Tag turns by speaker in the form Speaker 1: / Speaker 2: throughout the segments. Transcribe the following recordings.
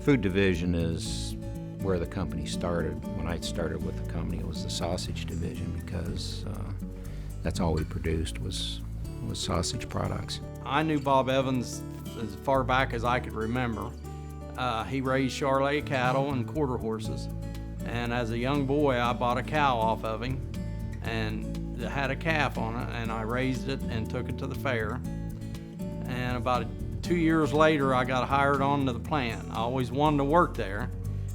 Speaker 1: Food division is where the company started. When I started with the company, it was the sausage division because that's all we produced was sausage products.
Speaker 2: I knew Bob Evans as far back as I could remember. He raised Charolais cattle and quarter horses. And as a young boy, I bought a cow off of him and it had a calf on it, and I raised it and took it to the fair. And about 2 years later, I got hired onto the plant. I always wanted to work there,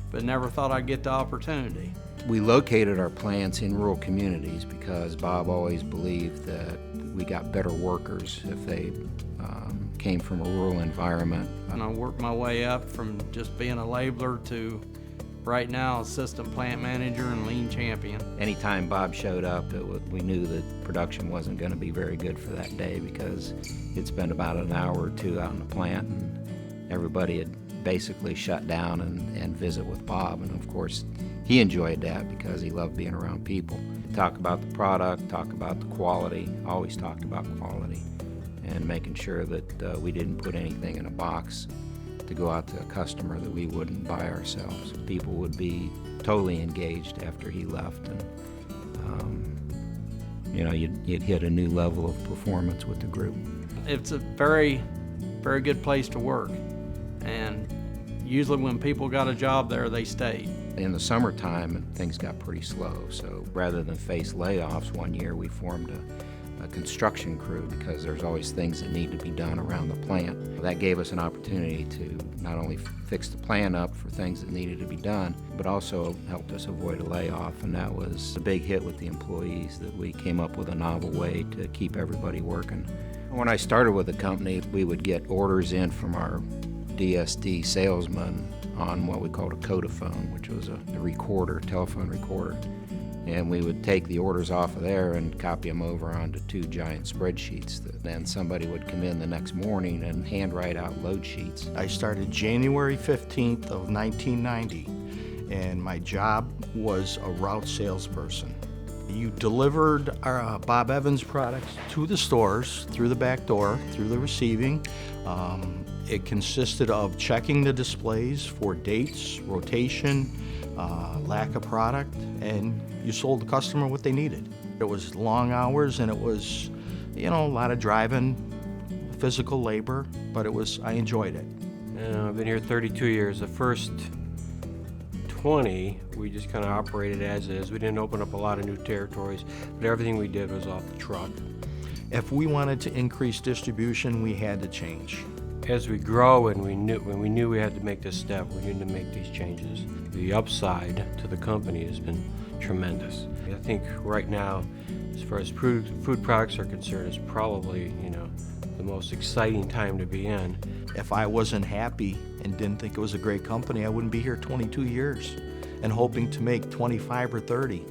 Speaker 2: but never thought I'd get the opportunity.
Speaker 1: We located our plants in rural communities because Bob always believed that we got better workers if they came from a rural environment.
Speaker 2: And I worked my way up from just being a labeler to right now assistant plant manager and lean champion.
Speaker 1: Anytime Bob showed up, we knew that production wasn't going to be very good for that day because he'd spend about an hour or two out in the plant and everybody had basically shut down and visit with Bob. And of course, he enjoyed that because he loved being around people. Talk about the product, talk about the quality, always talked about quality and making sure that we didn't put anything in a box to go out to a customer that we wouldn't buy ourselves. People would be totally engaged after he left, and you'd hit a new level of performance with the group.
Speaker 2: It's a very, very good place to work, and usually when people got a job there, they stayed.
Speaker 1: In the summertime, things got pretty slow, so rather than face layoffs one year, we formed a construction crew because there's always things that need to be done around the plant. That gave us an opportunity to not only fix the plant up for things that needed to be done, but also helped us avoid a layoff, and that was a big hit with the employees, that we came up with a novel way to keep everybody working. When I started with the company, we would get orders in from our DSD salesman on what we called a codaphone, which was a recorder, telephone recorder. And we would take the orders off of there and copy them over onto 2 giant spreadsheets. Then somebody would come in the next morning and handwrite out load sheets.
Speaker 3: I started January 15th of 1990, and my job was a route salesperson. You delivered our Bob Evans products to the stores through the back door, through the receiving. It consisted of checking the displays for dates, rotation, lack of product, and you sold the customer what they needed. It was long hours, and it was, a lot of driving, physical labor, but I enjoyed it.
Speaker 4: I've been here 32 years. The first 20, we just kind of operated as is. We didn't open up a lot of new territories, but everything we did was off the truck.
Speaker 3: If we wanted to increase distribution, we had to change.
Speaker 4: As we grow and when we knew we had to make this step, we needed to make these changes. The upside to the company has been tremendous. I think right now, as far as food products are concerned, it's probably, the most exciting time to be in.
Speaker 3: If I wasn't happy and didn't think it was a great company, I wouldn't be here 22 years and hoping to make 25 or 30.